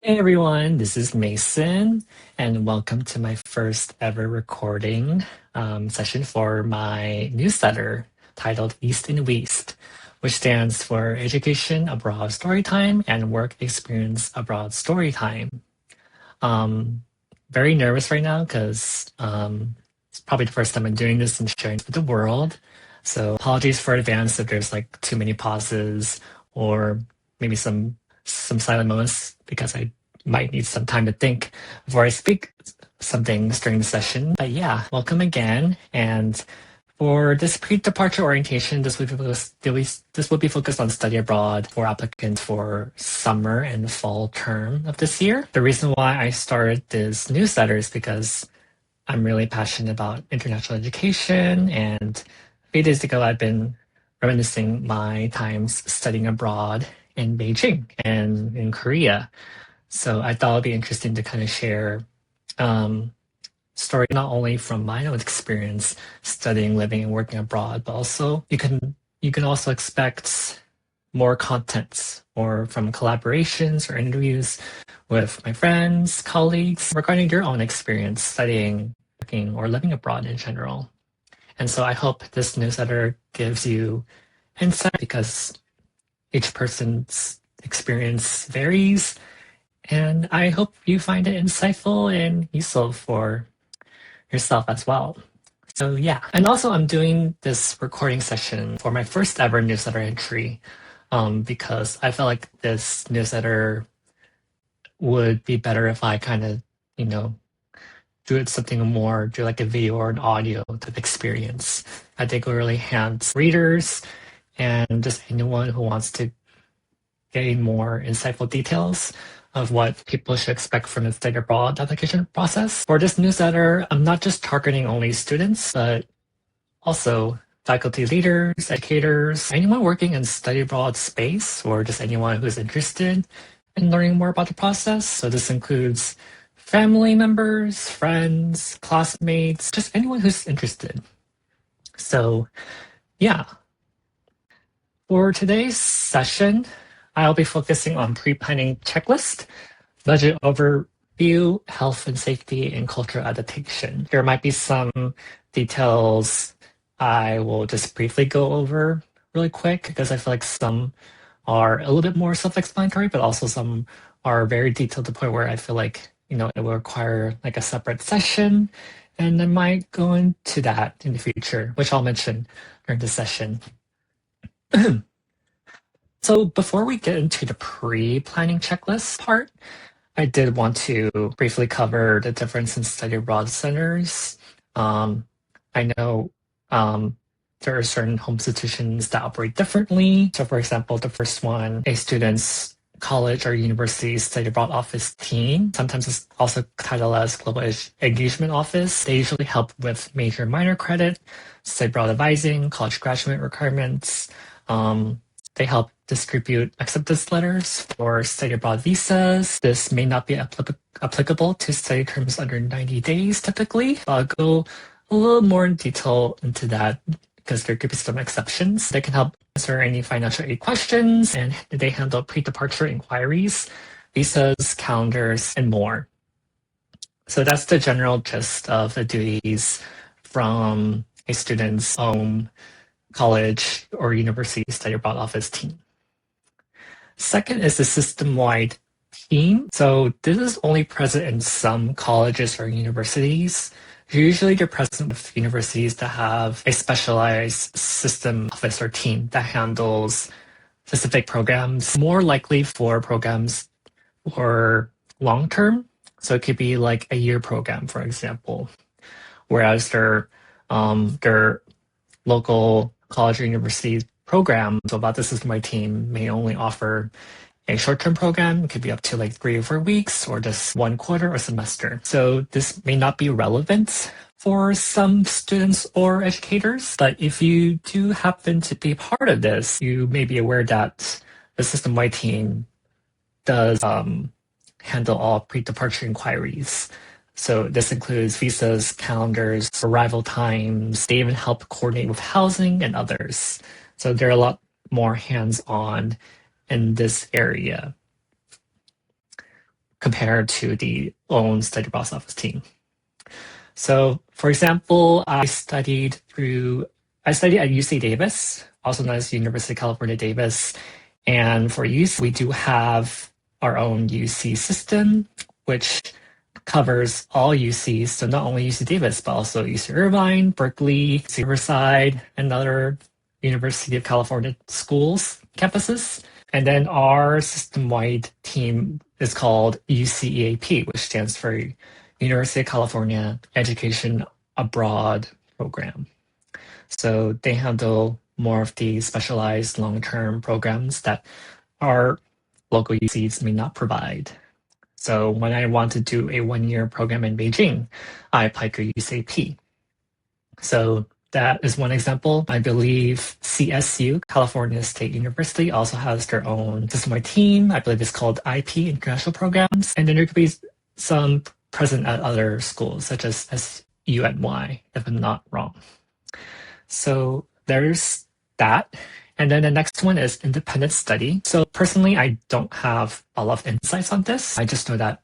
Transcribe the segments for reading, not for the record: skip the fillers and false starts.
Hey everyone, this is Mason, and welcome to my first ever recording session for my newsletter titled East and West, which stands for Education Abroad Storytime and Work Experience Abroad Storytime. Um, Very nervous right now because it's probably the first time I'm doing this and sharing it with the world. So apologies for advance if there's like too many pauses or maybe some silent moments because I might need some time to think before I speak some things during the session. But yeah, welcome again. And for this pre-departure orientation, this will be focused on study abroad for applicants for summer and fall term of this year. The reason why I started this newsletter is because I'm really passionate about international education, and a few days ago I've been reminiscing my times studying abroad in Beijing and in Korea. So I thought it'd be interesting to kind of share story not only from my own experience studying, living, and working abroad, but also you can also expect more contents or from collaborations or interviews with my friends, colleagues regarding your own experience studying, working, or living abroad in general. And so I hope this newsletter gives you insight because each person's experience varies. And I hope you find it insightful and useful for yourself as well. So yeah, and also I'm doing this recording session for my first ever newsletter entry because I felt like this newsletter would be better if I kind of, you know, do it something more, do like a video or an audio type experience. I think it will really enhance readers and just anyone who wants to gain more insightful details of what people should expect from the study abroad application process. For this newsletter, I'm not just targeting only students, but also faculty leaders, educators, anyone working in study abroad space, or just anyone who's interested in learning more about the process. So this includes family members, friends, classmates, just anyone who's interested. So yeah, for today's session, I'll be focusing on pre-planning checklist, budget overview, health and safety, and cultural adaptation. There might be some details I will just briefly go over really quick because I feel like some are a little bit more self-explanatory, but also some are very detailed to the point where I feel like, it will require like a separate session. And I might go into that in the future, which I'll mention during the session. So before we get into the pre-planning checklist part, I did want to briefly cover the difference in study abroad centers. I know there are certain home institutions that operate differently. So for example, the first one, a student's college or university study abroad office team, sometimes it's also titled as Global Engagement Office. They usually help with major and minor credit, study abroad advising, college graduate requirements. They help distribute acceptance letters for study abroad visas. This may not be applicable to study terms under 90 days typically. I'll go a little more in detail into that because there could be some exceptions. They can help answer any financial aid questions, and they handle pre-departure inquiries, visas, calendars, and more. So that's the general gist of the duties from a student's home, college, or university study abroad office team. Second is the system-wide team. So this is only present in some colleges or universities. Usually they're present with universities that have a specialized system office or team that handles specific programs, more likely for programs for long term. So it could be like a year program, for example, whereas their local college or university program, so about the system-wide team, may only offer a short-term program. It could be up to like 3 or 4 weeks or just 1 quarter or semester. So this may not be relevant for some students or educators, but if you do happen to be part of this, you may be aware that the system-wide team does handle all pre-departure inquiries. So this includes visas, calendars, arrival times. They even help coordinate with housing and others. So they're a lot more hands-on in this area. compared to the own study abroad office team. So, for example, I studied at UC Davis, also known as University of California, Davis. And for UC, we do have our own UC system, which covers all UCs. So not only UC Davis, but also UC Irvine, Berkeley, UC Riverside, and other University of California schools, campuses. And then our system-wide team is called UCEAP, which stands for University of California Education Abroad Program. So they handle more of the specialized long-term programs that our local UCs may not provide. So when I want to do a one-year program in Beijing, I applied to UCAP. So that is one example. I believe CSU, California State University, also has their own system-wide team. I believe it's called IP, International Programs. And then there could be some present at other schools, such as SUNY, if I'm not wrong. So there's that. And then the next one is independent study. So personally, I don't have a lot of insights on this. I just know that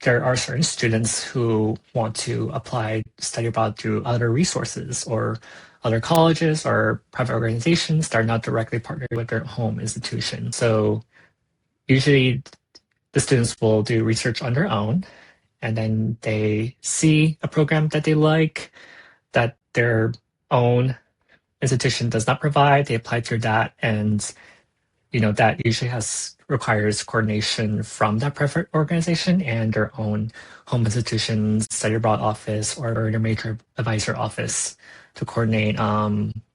there are certain students who want to apply study abroad through other resources or other colleges or private organizations that are not directly partnered with their home institution. So usually the students will do research on their own, and then they see a program that they like, that their own institution does not provide, they apply through that, and that usually requires coordination from that private organization and their own home institution's study abroad office or their major advisor office to coordinate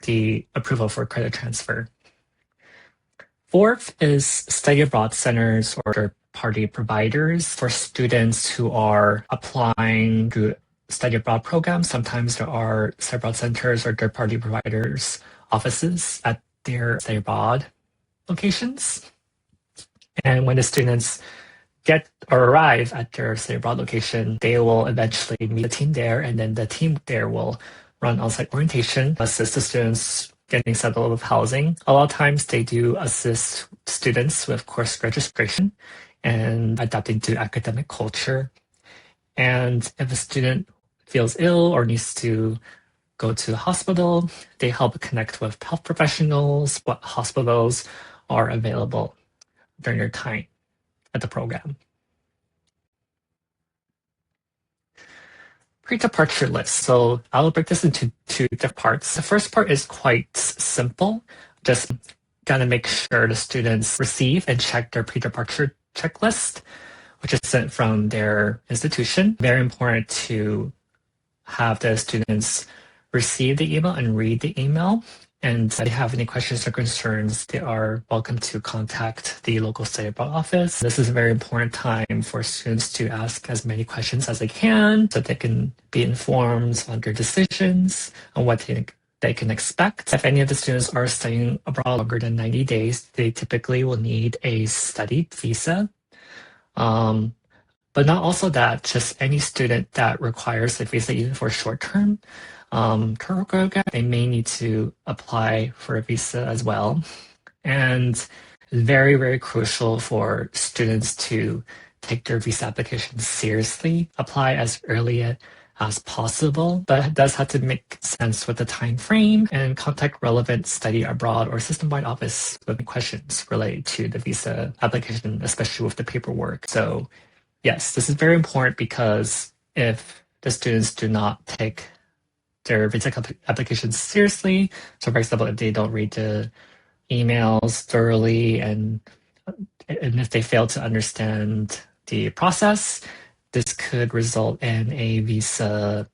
the approval for credit transfer. Fourth is study abroad centers or third-party providers for students who are applying to study abroad programs. Sometimes there are study abroad centers or third-party providers offices at their study abroad locations. And when the students get or arrive at their study abroad location, they will eventually meet the team there, and then the team there will run on-site orientation, assist the students getting settled with housing. A lot of times they do assist students with course registration and adapting to academic culture. And if a student feels ill or needs to go to the hospital, they help connect with health professionals, what hospitals are available during their time at the program. Pre-departure list. So I'll break this into two different parts. The first part is quite simple. Just gotta make sure the students receive and check their pre-departure checklist, which is sent from their institution. Very important to have the students receive the email and read the email. And if they have any questions or concerns, they are welcome to contact the local study abroad office. This is a very important time for students to ask as many questions as they can so they can be informed on their decisions on what they can expect. If any of the students are studying abroad longer than 90 days, they typically will need a study visa. But not also that, just any student that requires a visa even for short-term program, they may need to apply for a visa as well. And very, very crucial for students to take their visa application seriously, apply as early as possible, but it does have to make sense with the time frame, and contact relevant study abroad or system-wide office with questions related to the visa application, especially with the paperwork. So yes, this is very important because if the students do not take their visa applications seriously, so for example, if they don't read the emails thoroughly and if they fail to understand the process, this could result in a visa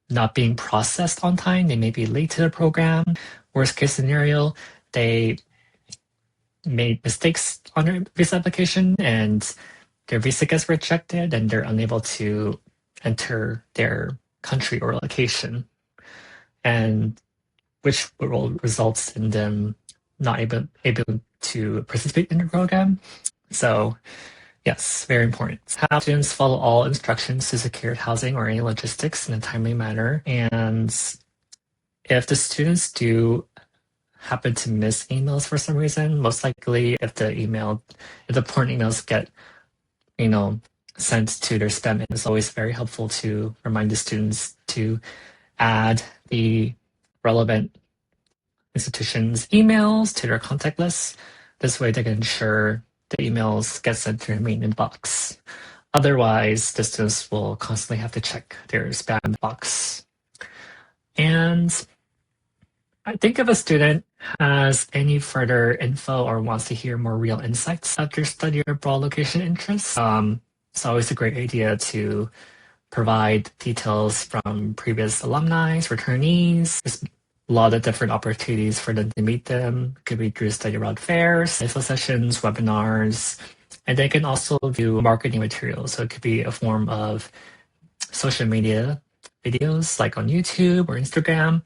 not being processed on time. They may be late to the program. Worst case scenario, they made mistakes on their visa application and their visa gets rejected and they're unable to enter their country or location, and which will result in them not able to participate in the program. So yes, very important. Have students follow all instructions to secure housing or any logistics in a timely manner. And if the students do happen to miss emails for some reason, most likely if the important emails get sent to their spam. It's always very helpful to remind the students to add the relevant institutions' emails to their contact list. This way they can ensure the emails get sent to their main inbox. Otherwise, the students will constantly have to check their spam box. And I think if a student has any further info or wants to hear more real insights about their study abroad location interests, it's always a great idea to provide details from previous alumni, returnees. There's a lot of different opportunities for them to meet them. It could be through study abroad fairs, info sessions, webinars, and they can also do marketing materials. So it could be a form of social media videos like on YouTube or Instagram,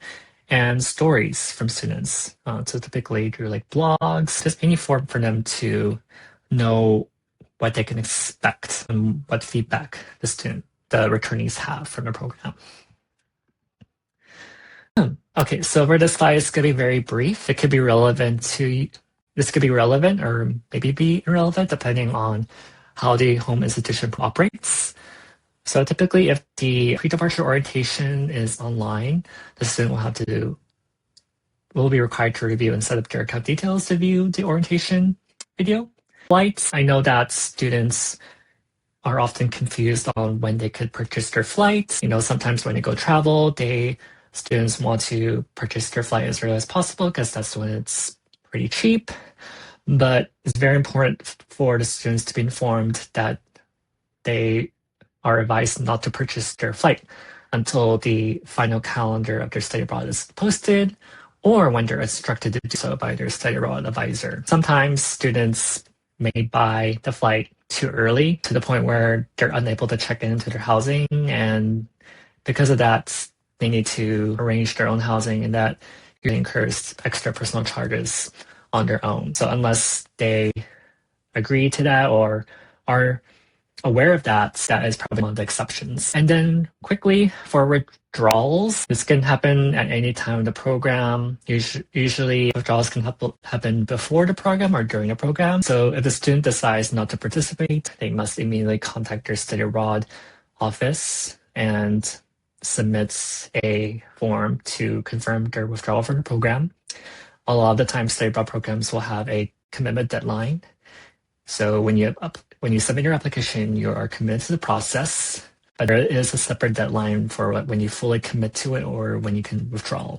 and stories from students. So typically through like blogs, just any form for them to know what they can expect and what feedback the returnees have from the program. Okay, so for this slide, it's going to be very brief. This could be relevant or maybe be irrelevant depending on how the home institution operates. So typically, if the pre-departure orientation is online, the student will be required to review and set up their account details to view the orientation video. Flights, I know that students are often confused on when they could purchase their flights. Sometimes when they go travel, students want to purchase their flight as early as possible because that's when it's pretty cheap. But it's very important for the students to be informed that they are advised not to purchase their flight until the final calendar of their study abroad is posted, or when they're instructed to do so by their study abroad advisor. Sometimes students may buy the flight too early to the point where they're unable to check into their housing, and because of that, they need to arrange their own housing, and that usually incurs extra personal charges on their own. So unless they agree to that or are aware of that is probably one of the exceptions. And then quickly for withdrawals, this can happen at any time in the program. Usually withdrawals can happen before the program or during the program. So if the student decides not to participate, they must immediately contact their study abroad office and submit a form to confirm their withdrawal from the program. A lot of the time, study abroad programs will have a commitment deadline. So when you submit your application, you are committed to the process, but there is a separate deadline for when you fully commit to it or when you can withdraw.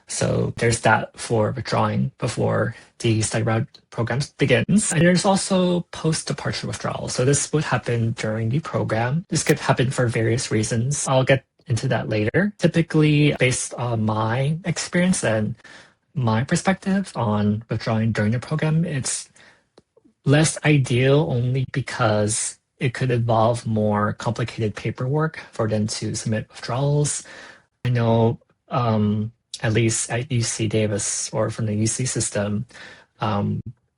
So there's that for withdrawing before the study abroad program begins. And there's also post-departure withdrawal. So this would happen during the program. This could happen for various reasons. I'll get into that later. Typically, based on my experience and my perspective on withdrawing during the program, it's less ideal only because it could involve more complicated paperwork for them to submit withdrawals. I know at least at UC Davis or from the UC system,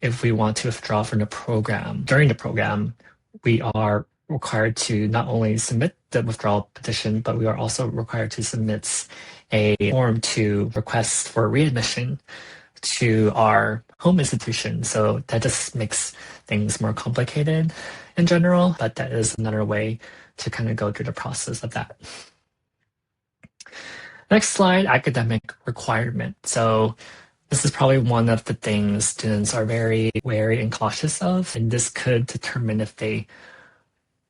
if we want to withdraw from the program, during the program, we are required to not only submit the withdrawal petition, but we are also required to submit a form to request for readmission to our home institution. So that just makes things more complicated in general, but that is another way to kind of go through the process of that. Next slide, academic requirement. So this is probably one of the things students are very wary and cautious of, and this could determine if they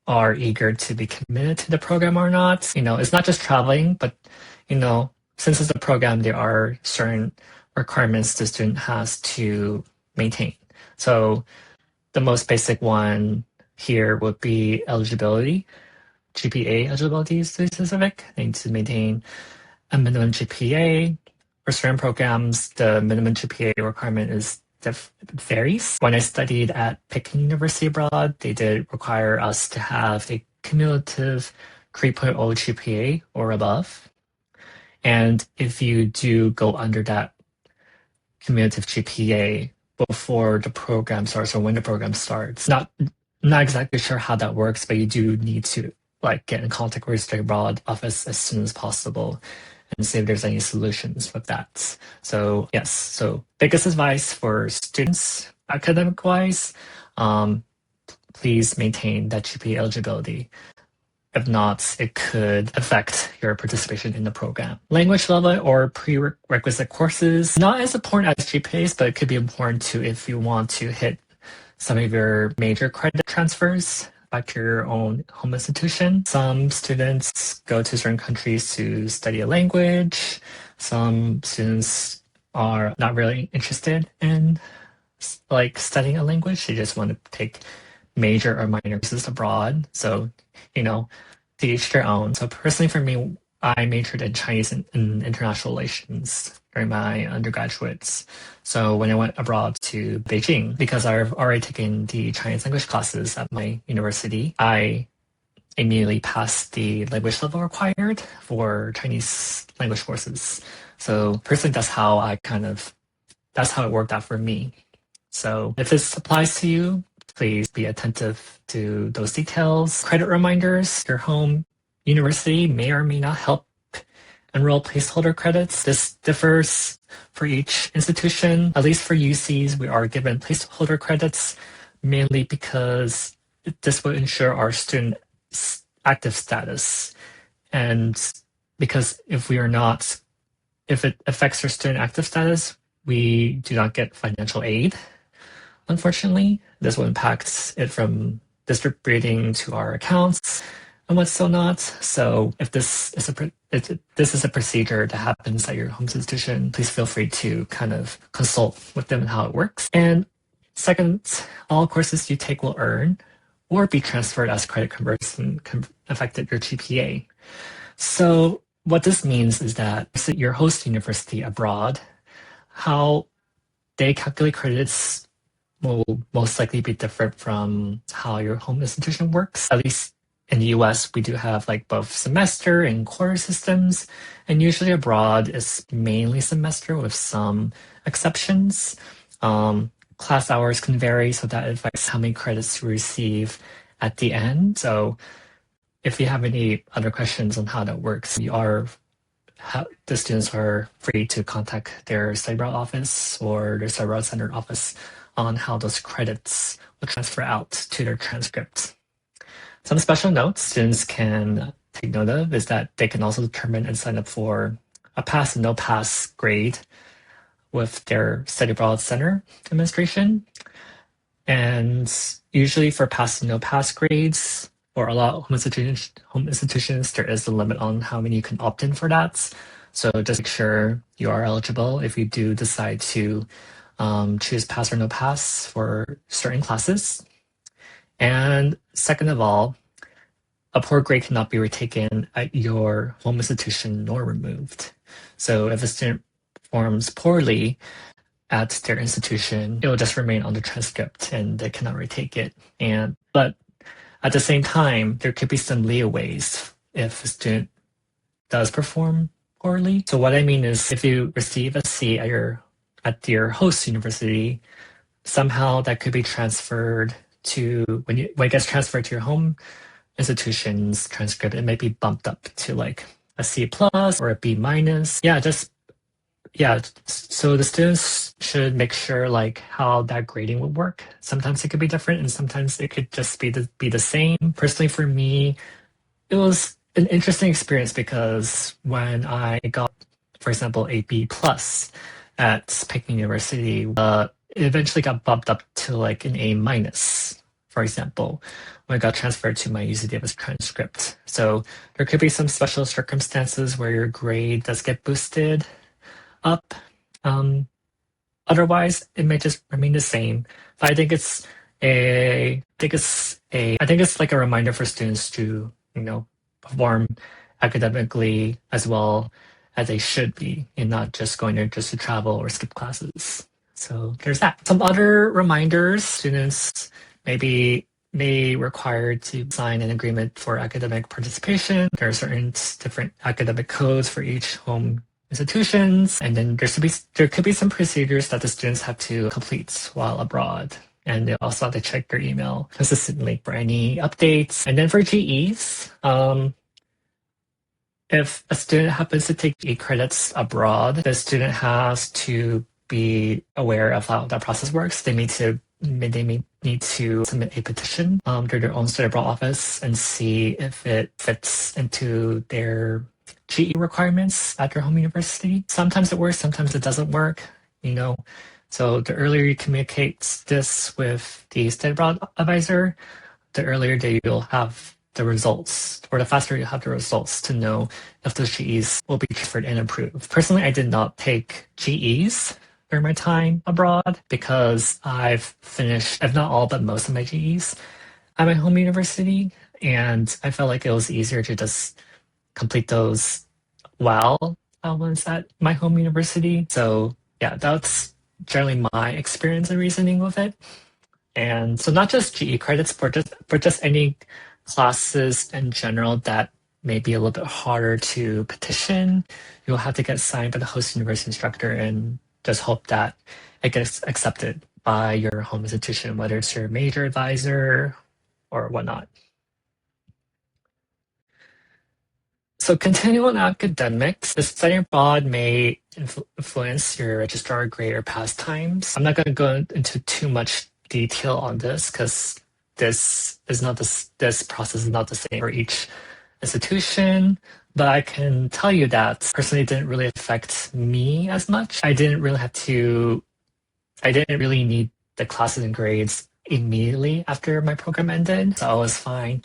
are eager to be committed to the program or not. It's not just traveling, but, since it's a program, there are certain requirements the student has to maintain. So the most basic one here would be eligibility, GPA eligibility to be specific. They need to maintain a minimum GPA. For certain programs, the minimum GPA requirement varies. When I studied at Peking University abroad, they did require us to have a cumulative 3.0 GPA or above. And if you do go under that cumulative GPA before the program starts or when the program starts, not exactly sure how that works, but you do need to get in contact with your study abroad office as soon as possible and see if there's any solutions with that. So yes, so biggest advice for students academic-wise, please maintain that GPA eligibility. If not, it could affect your participation in the program. Language level or prerequisite courses, not as important as GPAs, but it could be important too if you want to hit some of your major credit transfers back to your own home institution. Some students go to certain countries to study a language. Some students are not really interested in like studying a language. They just want to take major or minor courses abroad. So, to each their own. So personally for me, I majored in Chinese and international relations during my undergraduates. So when I went abroad to Beijing, because I've already taken the Chinese language classes at my university, I immediately passed the language level required for Chinese language courses. So personally, that's how it worked out for me. So if this applies to you, please be attentive to those details. Credit reminders, your home university may or may not help enroll placeholder credits. This differs for each institution. At least for UCs, we are given placeholder credits mainly because this will ensure our student active status. And because if it affects our student active status, we do not get financial aid. Unfortunately, this will impact it from distributing to our accounts and what's still not. So if this is a procedure that happens at your home institution, please feel free to kind of consult with them on how it works. And second, all courses you take will earn or be transferred as credit conversion affected your GPA. So what this means is that your host university abroad, how they calculate credits will most likely be different from how your home institution works. At least in the US, we do have like both semester and quarter systems, and usually abroad is mainly semester with some exceptions. Class hours can vary, so that affects how many credits you receive at the end. So if you have any other questions on how that works, the students are free to contact their study abroad office or their study abroad center office on how those credits will transfer out to their transcript. Some special notes students can take note of is that they can also determine and sign up for a pass and no pass grade with their study abroad center administration. And usually for pass and no pass grades, or a lot of home institutions, there is a limit on how many you can opt in for that. So just make sure you are eligible if you do decide to choose pass or no pass for certain classes. And second of all, a poor grade cannot be retaken at your home institution nor removed. So if a student performs poorly at their institution, it will just remain on the transcript and they cannot retake it. But at the same time, there could be some leeways if a student does perform poorly. So what I mean is if you receive a C at your host university, somehow that could be transferred to when it gets transferred to your home institution's transcript, it might be bumped up to like a C plus or a B minus. So the students should make sure like how that grading would work. Sometimes it could be different and sometimes it could just be the same. Personally for me, it was an interesting experience because when I got, for example, a B plus at Peking University, it eventually got bumped up to like an A minus, for example, when I got transferred to my UC Davis transcript. So there could be some special circumstances where your grade does get boosted up. Otherwise, it may just remain the same. But I think it's like a reminder for students to, perform academically as well as they should be, and not just going there just to travel or skip classes. So there's that. Some other reminders: students may required to sign an agreement for academic participation. There are certain different academic codes for each home institutions, and then there could be some procedures that the students have to complete while abroad. And they also have to check their email consistently for any updates. And then for GEs, if a student happens to take GE credits abroad, the student has to be aware of how that process works. They need to they may need to submit a petition to their own study abroad office and see if it fits into their GE requirements at their home university. Sometimes it works, sometimes it doesn't work, you know. So the earlier you communicate this with the study abroad advisor, the earlier that you'll have the results, or the faster you'll have the results to know if those GEs will be transferred and approved. Personally, I did not take GEs during my time abroad because I've finished, if not all, but most of my GEs at my home university. And I felt like it was easier to just complete those while I was at my home university. So yeah, that's generally my experience and reasoning with it. And so not just GE credits, but just any classes in general that may be a little bit harder to petition. You'll have to get signed by the host university instructor and just hope that it gets accepted by your home institution, whether it's your major advisor or whatnot. So continuing on academics, the study abroad may influence your registrar grade or pastimes. I'm not going to go into too much detail on this because this process is not the same for each institution. But I can tell you that personally it didn't really affect me as much. I didn't really need the classes and grades immediately after my program ended. So I was fine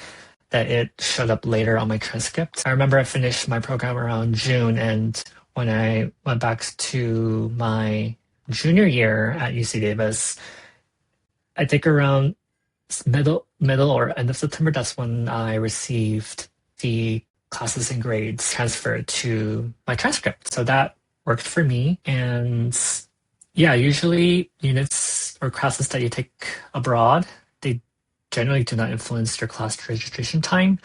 that it showed up later on my transcript. I remember I finished my program around June, and when I went back to my junior year at UC Davis, I think around middle or end of September, that's when I received the classes and grades transferred to my transcript. So that worked for me. And yeah, usually units or classes that you take abroad, they generally do not influence your class registration time.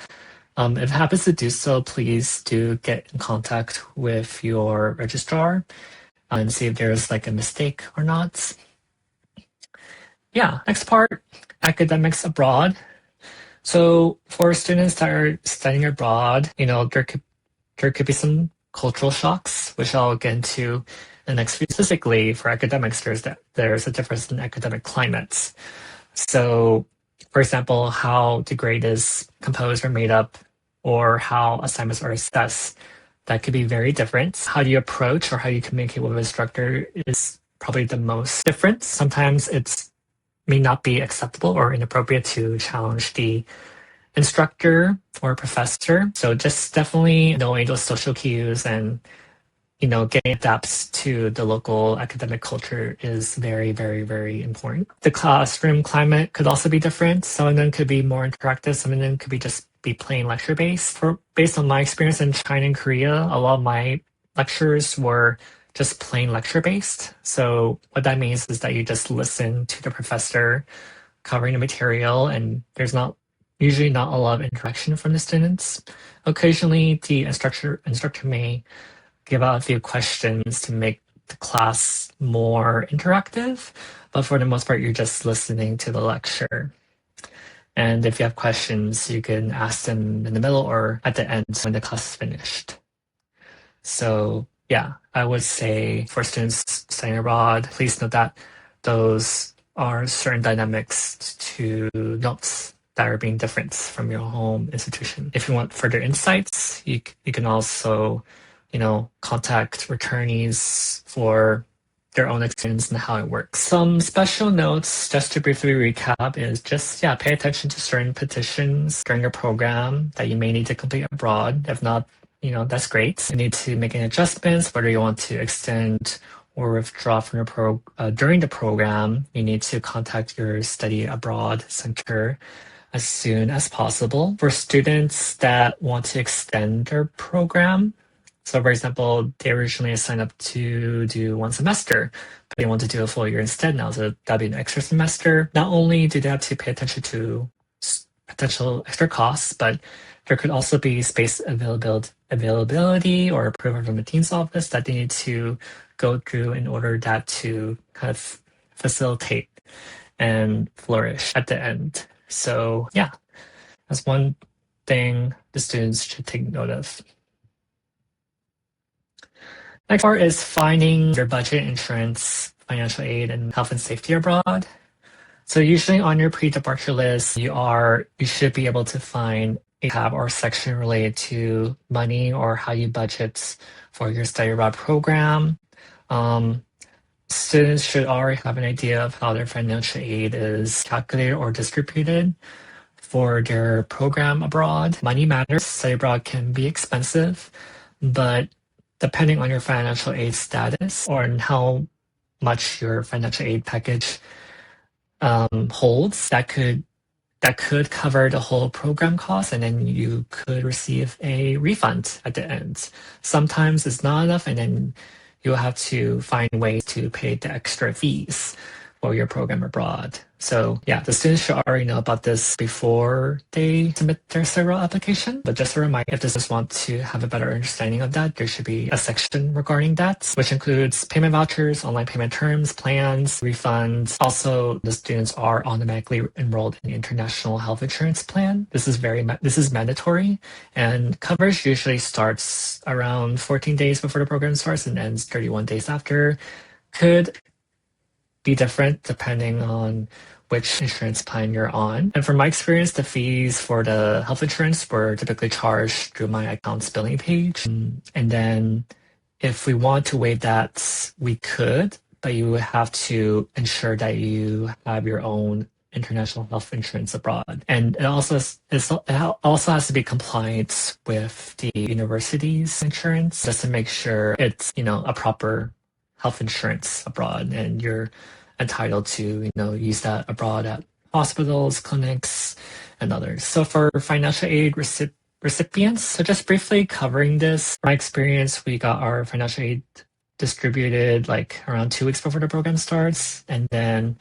If it happens to do so, please do get in contact with your registrar and see if there's like a mistake or not. Yeah, next part, academics abroad. So for students that are studying abroad, there could be some cultural shocks, which I'll get into in the next few. Specifically for academics, there's a difference in academic climates. So, for example, how the grade is composed or made up, or how assignments are assessed, that could be very different. How you approach or how you communicate with an instructor is probably the most different. Sometimes it may not be acceptable or inappropriate to challenge the instructor or professor. So just definitely knowing those social cues and getting adapts to the local academic culture is very, very, very important. The classroom climate could also be different. Some of them could be more interactive. Some of them could be plain lecture based. Based on my experience in China and Korea, a lot of my lectures were just plain lecture based. So what that means is that you just listen to the professor covering the material, and there's usually not a lot of interaction from the students. Occasionally, the instructor may give out a few questions to make the class more interactive, but for the most part, you're just listening to the lecture. And if you have questions, you can ask them in the middle or at the end when the class is finished. So yeah, I would say for students studying abroad, please note that those are certain dynamics to notes that are being different from your home institution. If you want further insights, you can also contact returnees for their own experience and how it works. Some special notes, just to briefly recap, is just, pay attention to certain petitions during your program that you may need to complete abroad. If not, that's great. You need to make any adjustments, whether you want to extend or withdraw from during the program. You need to contact your study abroad center as soon as possible. For students that want to extend their program, so for example, they originally signed up to do one semester, but they want to do a full year instead now, so that'd be an extra semester. Not only do they have to pay attention to potential extra costs, but there could also be space availability or approval from the dean's office that they need to go through in order that to kind of facilitate and flourish at the end. So yeah, that's one thing the students should take note of. Next part is finding your budget, insurance, financial aid, and health and safety abroad. So usually on your pre-departure list, you should be able to find a tab or section related to money or how you budget for your study abroad program. Students should already have an idea of how their financial aid is calculated or distributed for their program abroad. Money matters. Study abroad can be expensive, but depending on your financial aid status or on how much your financial aid package holds, that could cover the whole program cost, and then you could receive a refund at the end. Sometimes it's not enough, and then you'll have to find ways to pay the extra fees for your program abroad. So yeah, the students should already know about this before they submit their CERO application. But just a reminder, if the students want to have a better understanding of that, there should be a section regarding that, which includes payment vouchers, online payment terms, plans, refunds. Also, the students are automatically enrolled in the International Health Insurance Plan. This is mandatory, and coverage usually starts around 14 days before the program starts and ends 31 days after. Could be different depending on which insurance plan you're on. And from my experience, the fees for the health insurance were typically charged through my account's billing page. And then if we want to waive that, we could, but you would have to ensure that you have your own international health insurance abroad. And it also has to be compliant with the university's insurance, just to make sure it's, a proper health insurance abroad, and you're entitled to, use that abroad at hospitals, clinics, and others. So for financial aid recipients, so just briefly covering this, from my experience, we got our financial aid distributed like around 2 weeks before the program starts, and then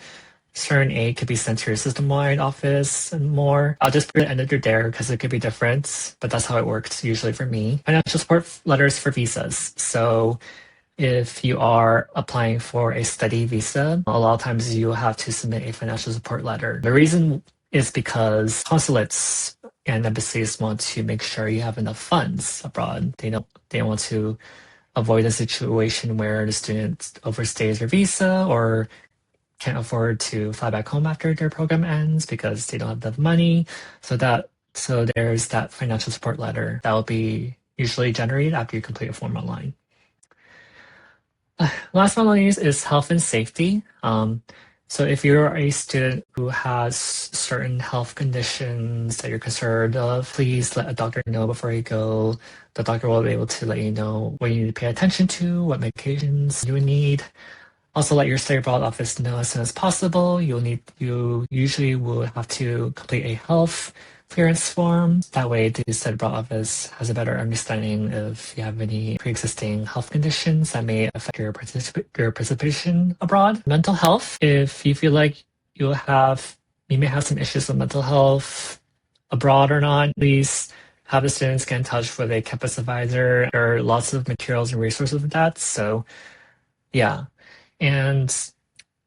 certain aid could be sent to your system-wide office and more. I'll just put it under there because it could be different, but that's how it works usually for me. Financial support letters for visas. So if you are applying for a study visa, a lot of times you have to submit a financial support letter. The reason is because consulates and embassies want to make sure you have enough funds abroad. They want to avoid a situation where the student overstays their visa or can't afford to fly back home after their program ends because they don't have the money. So there's that financial support letter that will be usually generated after you complete a form online. Last but not least is health and safety. So if you're a student who has certain health conditions that you're concerned of, please let a doctor know before you go. The doctor will be able to let you know what you need to pay attention to, what medications you need. Also, let your study abroad office know as soon as possible. You usually will have to complete a health clearance form. That way, the study abroad office has a better understanding if you have any pre-existing health conditions that may affect your participation abroad. Mental health. If you feel like you may have some issues with mental health abroad or not, please have the students get in touch with a campus advisor. There are lots of materials and resources for that. So, yeah. And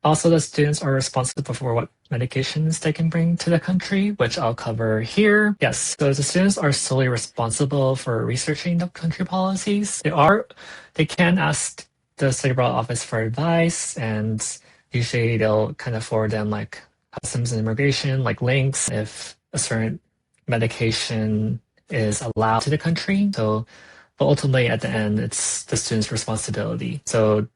also, the students are responsible for what medications they can bring to the country, which I'll cover here. Yes, so the students are solely responsible for researching the country policies. They can ask the study abroad office for advice, and usually they'll kind of forward them like customs and immigration, like links if a certain medication is allowed to the country. But ultimately, at the end, it's the student's responsibility. So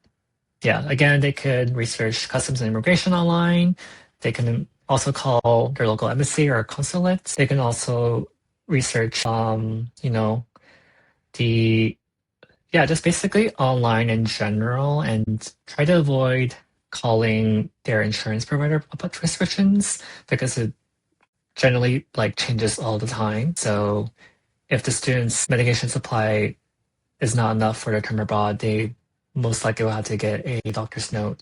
yeah, again, they could research customs and immigration online. They can also call their local embassy or consulate. They can also research, just basically online in general, and try to avoid calling their insurance provider about restrictions because it generally changes all the time. So if the student's medication supply is not enough for their term abroad, they most likely will have to get a doctor's note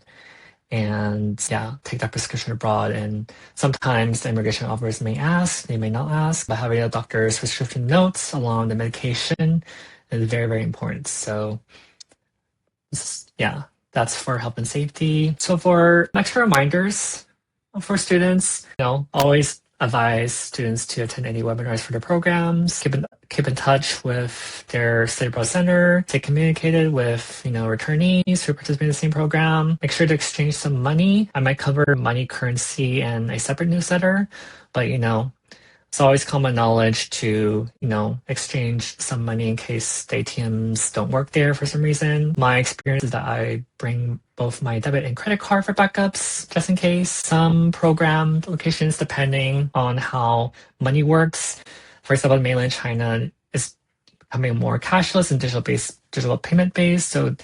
and take that prescription abroad. And sometimes the immigration officers may ask, they may not ask, but having a doctor's prescription notes along the medication is very, very important. So that's for health and safety. So for extra reminders for students, always advise students to attend any webinars for the programs, keep in touch with their study abroad center, stay communicated with returnees who participate in the same program. Make sure to exchange some money. I might cover money currency in a separate newsletter, but it's always common knowledge to, exchange some money in case the ATMs don't work there for some reason. My experience is that I bring both my debit and credit card for backups, just in case. Some program locations, depending on how money works. For example, mainland China is becoming more cashless and digital payment based, so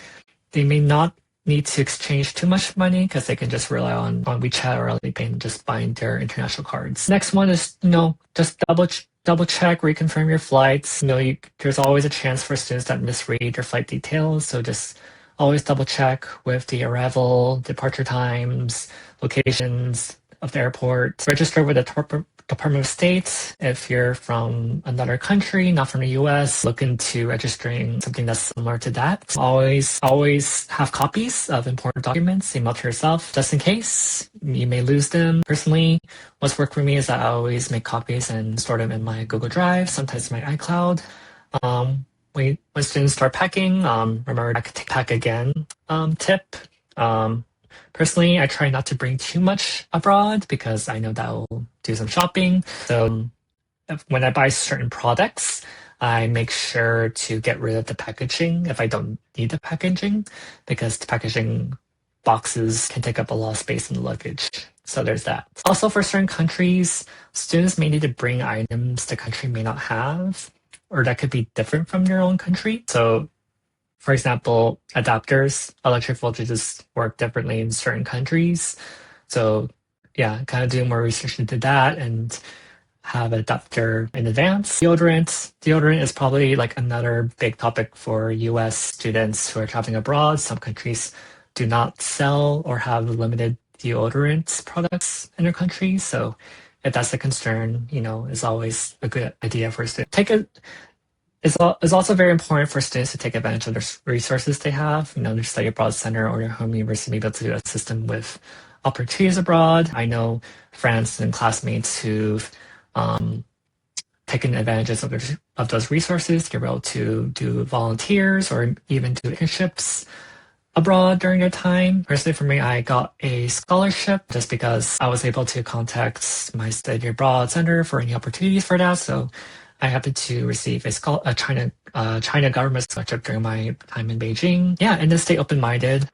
they may not need to exchange too much money because they can just rely on WeChat or Alipay and just buying their international cards. Next one is, just double check, reconfirm your flights. There's always a chance for students that misread their flight details, so just always double check with the arrival, departure times, locations of the airport. Register with the Department of State. If you're from another country, not from the US, look into registering something that's similar to that. Always have copies of important documents, email to yourself, just in case you may lose them. Personally, what's worked for me is that I always make copies and store them in my Google Drive, sometimes my iCloud. When students start packing, remember to pack again. Tip. Personally, I try not to bring too much abroad because I know that will do some shopping. So when I buy certain products, I make sure to get rid of the packaging if I don't need the packaging, because the packaging boxes can take up a lot of space in the luggage. So there's that. Also, for certain countries, students may need to bring items the country may not have, or that could be different from your own country. So for example, adapters, electric voltages work differently in certain countries. So yeah, kind of do more research into that and have an adapter in advance. Deodorant is probably like another big topic for US students who are traveling abroad. Some countries do not sell or have limited deodorant products in their country. So if that's a concern, is always a good idea for us to It's also very important for students to take advantage of the resources they have. Their study abroad center or their home university may be able to assist them with opportunities abroad. I know friends and classmates who've taken advantage of those resources to be able to do volunteers or even do internships abroad during their time. Personally, for me, I got a scholarship just because I was able to contact my study abroad center for any opportunities for that. So I happened to receive a China government scholarship during my time in Beijing. Yeah, and then stay open-minded.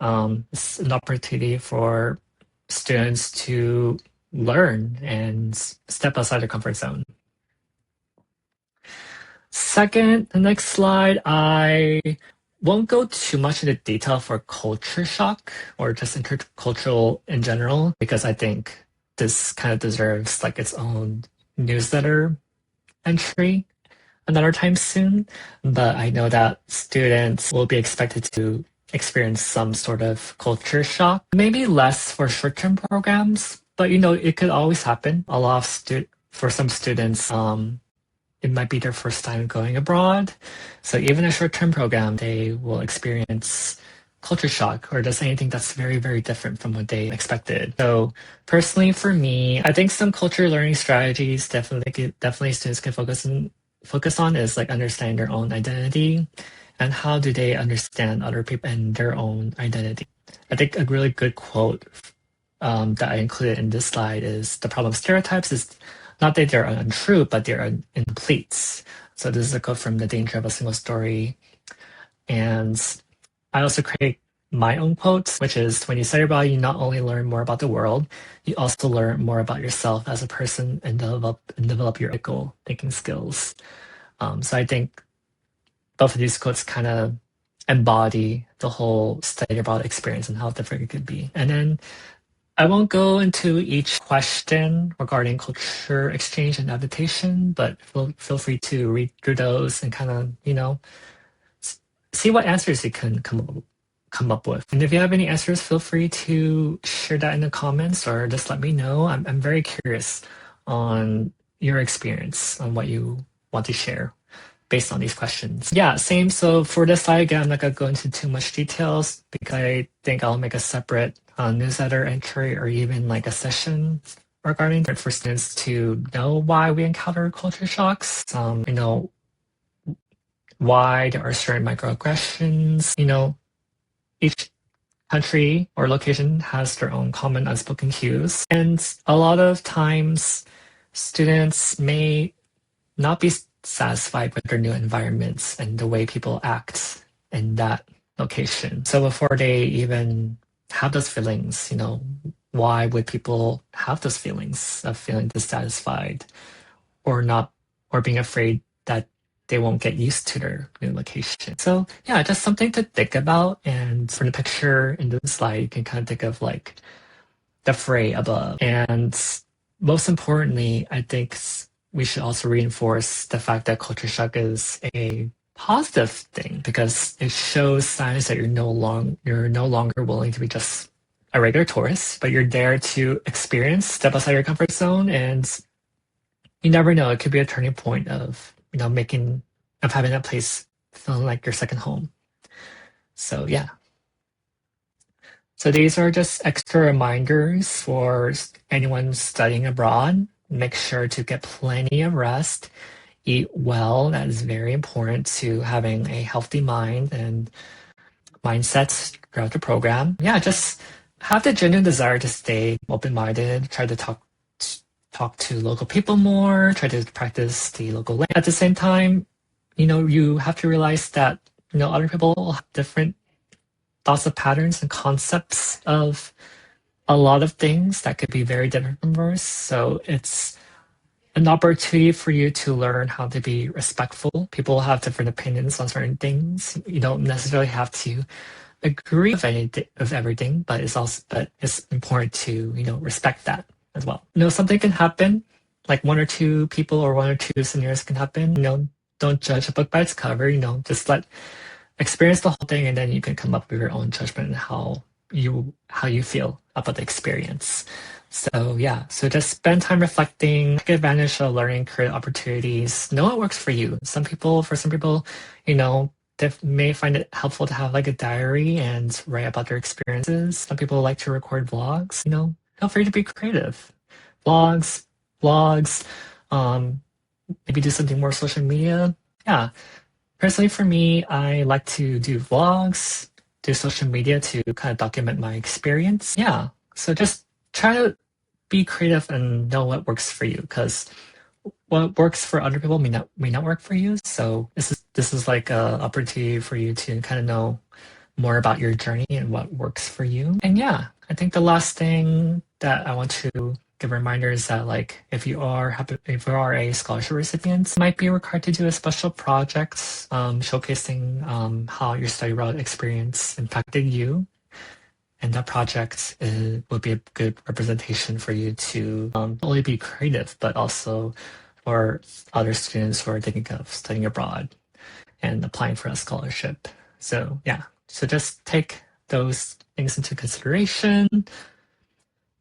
It's an opportunity for students to learn and step outside their comfort zone. Second, the next slide, I won't go too much into detail for culture shock or just intercultural in general, because I think this kind of deserves like its own newsletter entry another time soon, but I know that students will be expected to experience some sort of culture shock, maybe less for short-term programs, but it could always happen. For some students, it might be their first time going abroad, so even a short-term program, they will experience culture shock or just anything that's very, very different from what they expected. So personally, for me, I think some culture learning strategies definitely students can focus on is like understanding their own identity and how do they understand other people and their own identity. I think a really good quote that I included in this slide is the problem of stereotypes is not that they're untrue, but they're incomplete. So this is a quote from The Danger of a Single Story. And I also create my own quotes, which is when you study abroad, you not only learn more about the world, you also learn more about yourself as a person and develop your critical thinking skills. So I think both of these quotes kind of embody the whole study abroad experience and how different it could be. And then I won't go into each question regarding culture exchange and adaptation, but feel free to read through those and kind of, see what answers you can come up with. And if you have any answers, feel free to share that in the comments or just let me know. I'm very curious on your experience, on what you want to share based on these questions. Yeah, same. So for this slide, again, I'm not going to go into too much details because I think I'll make a separate newsletter entry or even like a session regarding for students to know why we encounter culture shocks. Why there are certain microaggressions. Each country or location has their own common unspoken cues. And a lot of times, students may not be satisfied with their new environments and the way people act in that location. So before they even have those feelings, why would people have those feelings of feeling dissatisfied or not, or being afraid that they won't get used to their new location? So yeah, just something to think about. And from the picture in the slide, you can kind of think of like the fray above. And most importantly, I think we should also reinforce the fact that culture shock is a positive thing because it shows signs that you're no longer willing to be just a regular tourist, but you're there to experience, step outside your comfort zone, and you never know, it could be a turning point of having that place feeling like your second home. So yeah. So these are just extra reminders for anyone studying abroad. Make sure to get plenty of rest, eat well. That is very important to having a healthy mind and mindsets throughout the program. Yeah, just have the genuine desire to stay open-minded, try to talk to local people more, try to practice the local language. At the same time, you have to realize that, other people have different thoughts of patterns and concepts of a lot of things that could be very different from yours. So it's an opportunity for you to learn how to be respectful. People have different opinions on certain things. You don't necessarily have to agree with everything, but it's important to, respect that as well. Something can happen, like one or two people or one or two scenarios can happen. Don't judge a book by its cover, just experience the whole thing, and then you can come up with your own judgment on how you feel about the experience. So yeah, so just spend time reflecting, take advantage of learning, create opportunities, know what works for you. For some people, they may find it helpful to have like a diary and write about their experiences. Some people like to record vlogs. Feel free to be creative. Vlogs, maybe do something more social media. Yeah. Personally, for me, I like to do vlogs, do social media to kind of document my experience. Yeah. So just try to be creative and know what works for you, because what works for other people may not work for you. So this is like a opportunity for you to kind of know more about your journey and what works for you. And yeah, I think the last thing that I want to give a reminder is that, like, if you are a scholarship recipient, you might be required to do a special project showcasing how your study abroad experience impacted you. And that project would be a good representation for you to not only be creative, but also for other students who are thinking of studying abroad and applying for a scholarship. So yeah, so just take those things into consideration.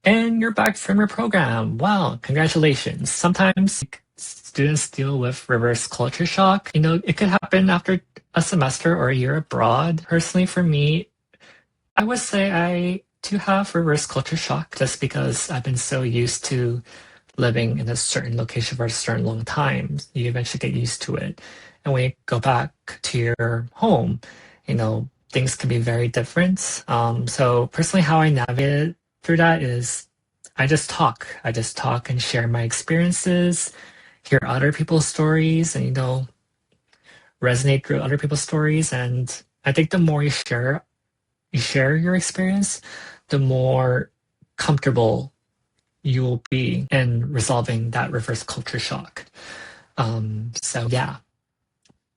And you're back from your program. Wow, congratulations. Sometimes students deal with reverse culture shock. It could happen after a semester or a year abroad. Personally, for me, I would say I do have reverse culture shock just because I've been so used to living in a certain location for a certain long time. You eventually get used to it. And when you go back to your home, things can be very different. So personally, how I navigated through that is I just talk and share my experiences, hear other people's stories, and resonate through other people's stories. And I think the more you share your experience, the more comfortable you will be in resolving that reverse culture shock. So yeah.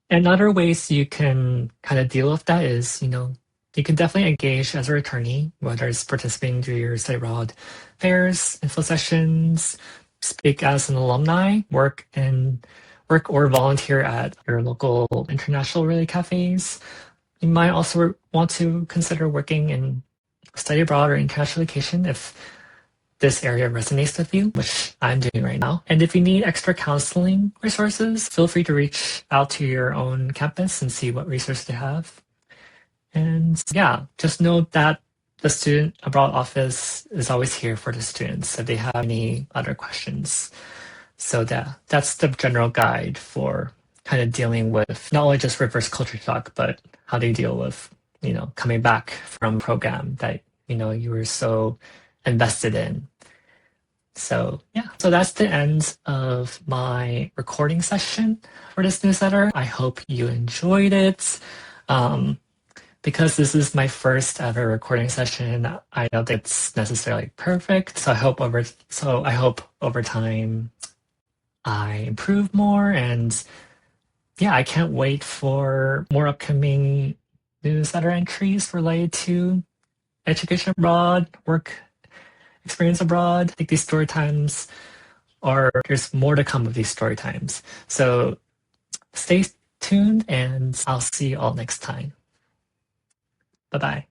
And other ways you can kind of deal with that is, you can definitely engage as a returnee, whether it's participating through your study abroad fairs, info sessions, speak as an alumni, work or volunteer at your local international relay cafes. You might also want to consider working in study abroad or international education if this area resonates with you, which I'm doing right now. And if you need extra counseling resources, feel free to reach out to your own campus and see what resources they have. And yeah, just know that the student abroad office is always here for the students if they have any other questions. So that's the general guide for kind of dealing with not only just reverse culture shock, but how they deal with, coming back from a program that, you were so invested in. So yeah, so that's the end of my recording session for this newsletter. I hope you enjoyed it. Because this is my first ever recording session, I don't think it's necessarily perfect. So I hope over time I improve more, and yeah, I can't wait for more upcoming newsletter entries related to education abroad, work experience abroad. I think these story times there's more to come of these story times. So stay tuned, and I'll see you all next time. Bye bye.